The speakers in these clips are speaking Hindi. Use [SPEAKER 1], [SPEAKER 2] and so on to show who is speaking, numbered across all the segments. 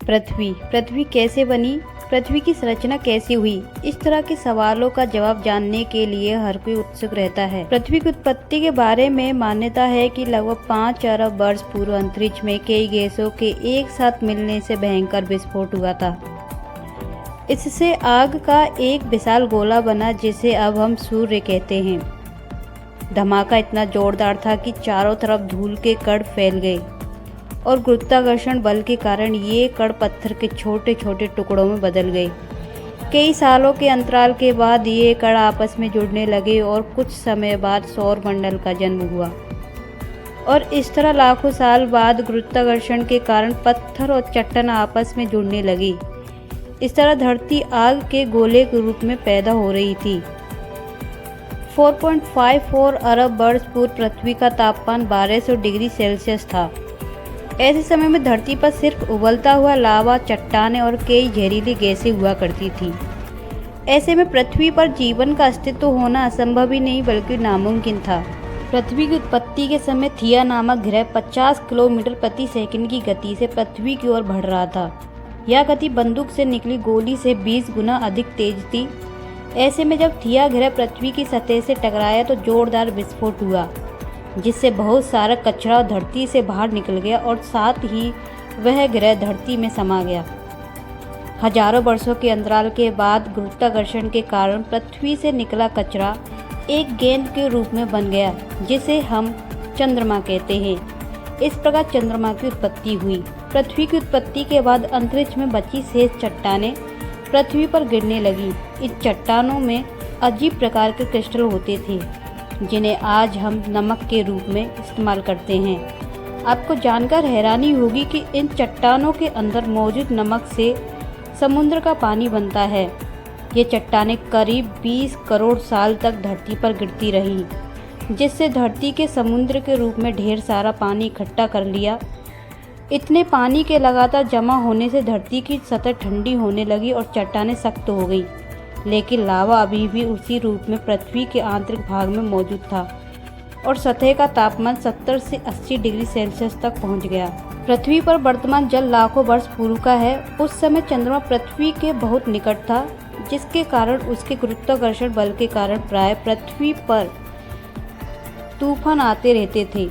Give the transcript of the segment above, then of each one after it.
[SPEAKER 1] पृथ्वी कैसे बनी, पृथ्वी की संरचना कैसे हुई, इस तरह के सवालों का जवाब जानने के लिए हर कोई उत्सुक रहता है। पृथ्वी की उत्पत्ति के बारे में मान्यता है कि लगभग 5 अरब वर्ष पूर्व अंतरिक्ष में कई गैसों के एक साथ मिलने से भयंकर विस्फोट हुआ था। इससे आग का एक विशाल गोला बना जिसे अब हम सूर्य कहते हैं। धमाका इतना जोरदार था कि चारों तरफ धूल के कण फैल गए और गुरुत्वाकर्षण बल के कारण ये कण पत्थर के छोटे छोटे टुकड़ों में बदल गए। कई सालों के अंतराल के बाद ये कण आपस में जुड़ने लगे और कुछ समय बाद सौर मंडल का जन्म हुआ। और इस तरह लाखों साल बाद गुरुत्वाकर्षण के कारण पत्थर और चट्टान आपस में जुड़ने लगी। इस तरह धरती आग के गोले के रूप में पैदा हो रही थी। 4.54 अरब वर्ष पूर्व पृथ्वी का तापमान 1200 डिग्री सेल्सियस था। ऐसे समय में धरती पर सिर्फ उबलता हुआ लावा, चट्टानें और कई जहरीली गैसें हुआ करती थी। ऐसे में पृथ्वी पर जीवन का अस्तित्व होना असंभव ही नहीं बल्कि नामुमकिन था। पृथ्वी की उत्पत्ति के समय थिया नामक ग्रह 50 किलोमीटर प्रति सेकंड की गति से पृथ्वी की ओर बढ़ रहा था। यह गति बंदूक से निकली गोली से 20 गुना अधिक तेज थी। ऐसे में जब थिया ग्रह पृथ्वी की सतह से टकराया तो जोरदार विस्फोट हुआ, जिससे बहुत सारा कचरा धरती से बाहर निकल गया और साथ ही वह ग्रह धरती में समा गया। हजारों वर्षों के अंतराल के बाद गुरुत्वाकर्षण के कारण पृथ्वी से निकला कचरा एक गेंद के रूप में बन गया, जिसे हम चंद्रमा कहते हैं। इस प्रकार चंद्रमा की उत्पत्ति हुई। पृथ्वी की उत्पत्ति के बाद अंतरिक्ष में बची शेष चट्टानें पृथ्वी पर गिरने लगी। इन चट्टानों में अजीब प्रकार के क्रिस्टल होते थे, जिन्हें आज हम नमक के रूप में इस्तेमाल करते हैं। आपको जानकर हैरानी होगी कि इन चट्टानों के अंदर मौजूद नमक से समुद्र का पानी बनता है। ये चट्टानें करीब 20 करोड़ साल तक धरती पर गिरती रहीं, जिससे धरती के समुद्र के रूप में ढेर सारा पानी इकट्ठा कर लिया। इतने पानी के लगातार जमा होने से धरती की सतह ठंडी होने लगी और चट्टानें सख्त हो गई, लेकिन लावा अभी भी उसी रूप में पृथ्वी के आंतरिक भाग में मौजूद था और सतह का तापमान 70 से 80 डिग्री सेल्सियस तक पहुंच गया। पृथ्वी पर वर्तमान जल लाखों वर्ष पूर्व का है। उस समय चंद्रमा पृथ्वी के बहुत निकट था, जिसके कारण उसके गुरुत्वाकर्षण बल के कारण प्राय पृथ्वी पर तूफान आते रहते थे।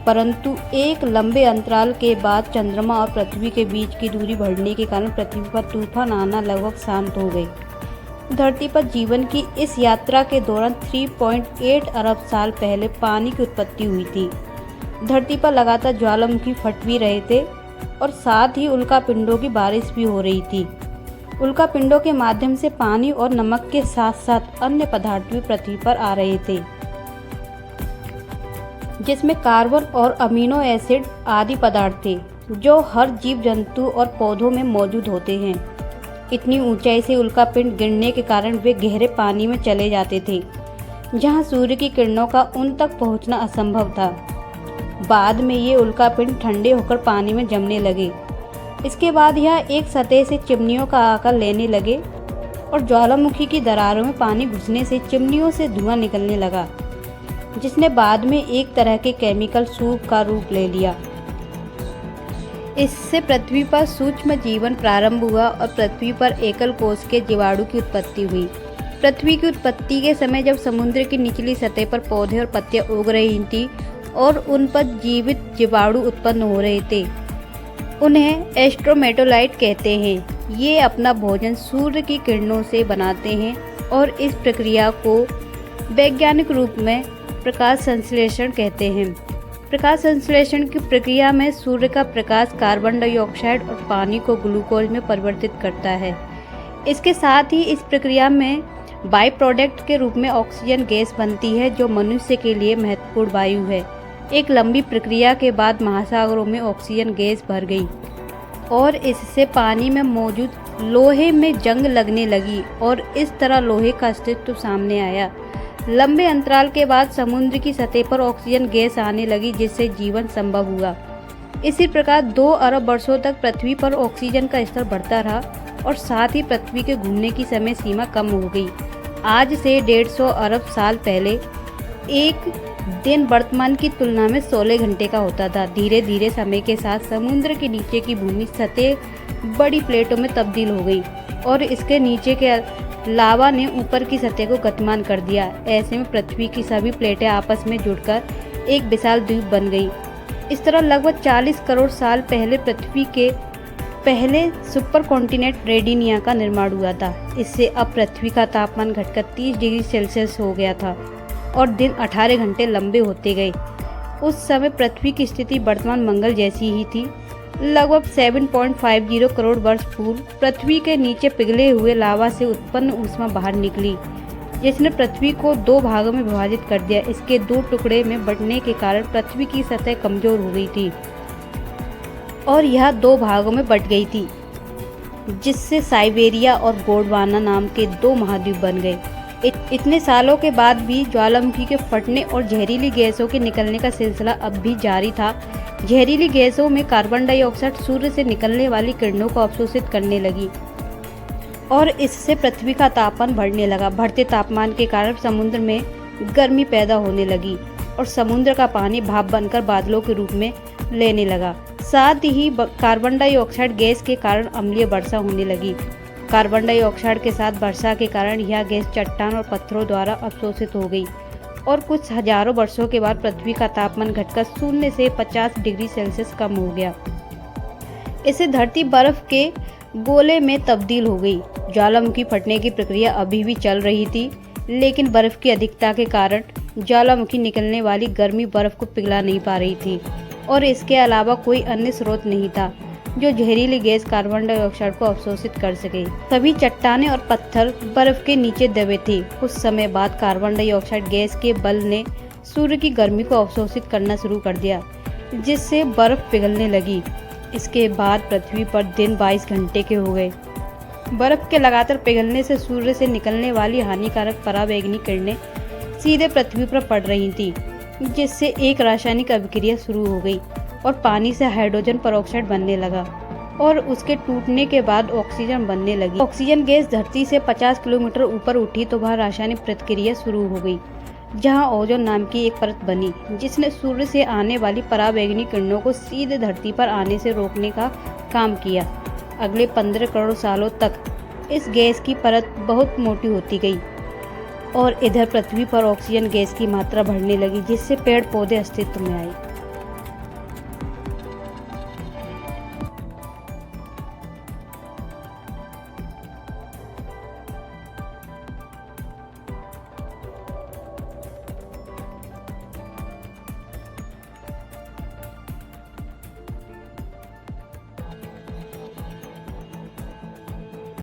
[SPEAKER 1] परंतु एक लंबे अंतराल के बाद चंद्रमा और पृथ्वी के बीच की दूरी बढ़ने के कारण पृथ्वी पर तूफान आना लगभग शांत हो गए। धरती पर जीवन की इस यात्रा के दौरान 3.8 अरब साल पहले पानी की उत्पत्ति हुई थी। धरती पर लगातार ज्वालामुखी फट भी रहे थे और साथ ही उल्कापिंडों की बारिश भी हो रही थी। उल्कापिंडों के माध्यम से पानी और नमक के साथ साथ अन्य पदार्थ भी पृथ्वी पर आ रहे थे, जिसमें कार्बन और अमीनो एसिड आदि पदार्थ थे जो हर जीव जंतु और पौधों में मौजूद होते हैं। इतनी ऊंचाई से उल्कापिंड गिरने के कारण वे गहरे पानी में चले जाते थे, जहां सूर्य की किरणों का उन तक पहुंचना असंभव था। बाद में ये उल्कापिंड ठंडे होकर पानी में जमने लगे। इसके बाद यह एक सतह से चिमनियों का आकार लेने लगे और ज्वालामुखी की दरारों में पानी घुसने से चिमनियों से धुआं निकलने लगा, जिसने बाद में एक तरह के केमिकल सूप का रूप ले लिया। इससे पृथ्वी पर सूक्ष्म जीवन प्रारंभ हुआ और पृथ्वी पर एकल कोश के जीवाणु की उत्पत्ति हुई। पृथ्वी की उत्पत्ति के समय जब समुद्र की निचली सतह पर पौधे और पत्तियां उग रही थीं और उन पर जीवित जीवाणु उत्पन्न हो रहे थे, उन्हें एस्ट्रोमेटोलाइट कहते हैं। ये अपना भोजन सूर्य की किरणों से बनाते हैं और इस प्रक्रिया को वैज्ञानिक रूप में प्रकाश संश्लेषण कहते हैं। प्रकाश संश्लेषण की प्रक्रिया में सूर्य का प्रकाश कार्बन डाइऑक्साइड और पानी को ग्लूकोज में परिवर्तित करता है। इसके साथ ही इस प्रक्रिया में बाई प्रोडक्ट के रूप में ऑक्सीजन गैस बनती है, जो मनुष्य के लिए महत्वपूर्ण वायु है। एक लंबी प्रक्रिया के बाद महासागरों में ऑक्सीजन गैस भर गई और इससे पानी में मौजूद लोहे में जंग लगने लगी और इस तरह लोहे का अस्तित्व सामने आया। लंबे अंतराल के बाद समुद्र की सतह पर ऑक्सीजन गैस आने लगी, जिससे जीवन संभव हुआ। इसी प्रकार 2 अरब वर्षों तक पृथ्वी पर ऑक्सीजन का स्तर बढ़ता रहा और साथ ही पृथ्वी के घूमने की समय सीमा कम हो गई। आज से 150 अरब साल पहले एक दिन वर्तमान की तुलना में 16 घंटे का होता था। धीरे धीरे समय के साथ समुद्र के नीचे की भूमि सतह बड़ी प्लेटों में तब्दील हो गई और इसके नीचे के लावा ने ऊपर की सतह को गतिमान कर दिया। ऐसे में पृथ्वी की सभी प्लेटें आपस में जुड़कर एक विशाल द्वीप बन गई। इस तरह लगभग 40 करोड़ साल पहले पृथ्वी के पहले सुपर कॉन्टिनेंट रेडिनिया का निर्माण हुआ था। इससे अब पृथ्वी का तापमान घटकर 30 डिग्री सेल्सियस हो गया था और दिन 18 घंटे लंबे होते गए। उस समय पृथ्वी की स्थिति वर्तमान मंगल जैसी ही थी। लगभग 7.50 करोड़ वर्ष पूर्व पृथ्वी के नीचे पिघले हुए लावा से उत्पन्न ऊष्मा बाहर निकली, जिसने पृथ्वी को 2 भागों में विभाजित कर दिया। इसके 2 टुकड़े में बंटने के कारण पृथ्वी की सतह कमजोर हो गई थी और यह 2 भागों में बंट गई थी, जिससे साइबेरिया और गोंडवाना नाम के 2 महाद्वीप बन गए। इतने सालों के बाद भी ज्वालामुखी के फटने और जहरीली गैसों के निकलने का सिलसिला अब भी जारी था। जहरीली गैसों में कार्बन डाइऑक्साइड सूर्य से निकलने वाली किरणों को अवशोषित करने लगी और इससे पृथ्वी का तापमान बढ़ने लगा। बढ़ते तापमान के कारण समुद्र में गर्मी पैदा होने लगी और समुद्र का पानी भाप बनकर बादलों के रूप में लेने लगा। साथ ही कार्बन डाइऑक्साइड गैस के कारण अम्लीय वर्षा होने लगी। कार्बन डाइऑक्साइड के साथ वर्षा के कारण यह गैस चट्टान और पत्थरों द्वारा अवशोषित हो गई और कुछ हजारों वर्षों के बाद पृथ्वी का तापमान घटकर 0 से 50 डिग्री सेल्सियस कम हो गया। इससे धरती बर्फ के गोले में तब्दील हो गई। ज्वालामुखी फटने की प्रक्रिया अभी भी चल रही थी, लेकिन बर्फ की अधिकता के कारण ज्वालामुखी निकलने वाली गर्मी बर्फ को पिघला नहीं पा रही थी और इसके अलावा कोई अन्य स्रोत नहीं था जो जहरीली गैस कार्बन डाइऑक्साइड को अवशोषित कर सके। सभी चट्टानें और पत्थर बर्फ के नीचे दबे थे। कुछ समय बाद कार्बन डाइऑक्साइड गैस के बल ने सूर्य की गर्मी को अवशोषित करना शुरू कर दिया, जिससे बर्फ पिघलने लगी। इसके बाद पृथ्वी पर दिन 22 घंटे के हो गए। बर्फ के लगातार पिघलने से सूर्य से निकलने वाली हानिकारक पराबैंगनी किरणें सीधे पृथ्वी पर पड़ रही थी, जिससे एक रासायनिक अभिक्रिया शुरू हो गई और पानी से हाइड्रोजन पेरोक्साइड बनने लगा और उसके टूटने के बाद ऑक्सीजन बनने लगी। ऑक्सीजन गैस धरती से 50 किलोमीटर ऊपर उठी तो वह रासायनिक प्रतिक्रिया शुरू हो गई, जहां ओजोन नाम की एक परत बनी, जिसने सूर्य से आने वाली पराबैंगनी किरणों को सीधे धरती पर आने से रोकने का काम किया। अगले 15 करोड़ सालों तक इस गैस की परत बहुत मोटी होती गई और इधर पृथ्वी पर ऑक्सीजन गैस की मात्रा बढ़ने लगी, जिससे पेड़ पौधे अस्तित्व में आए।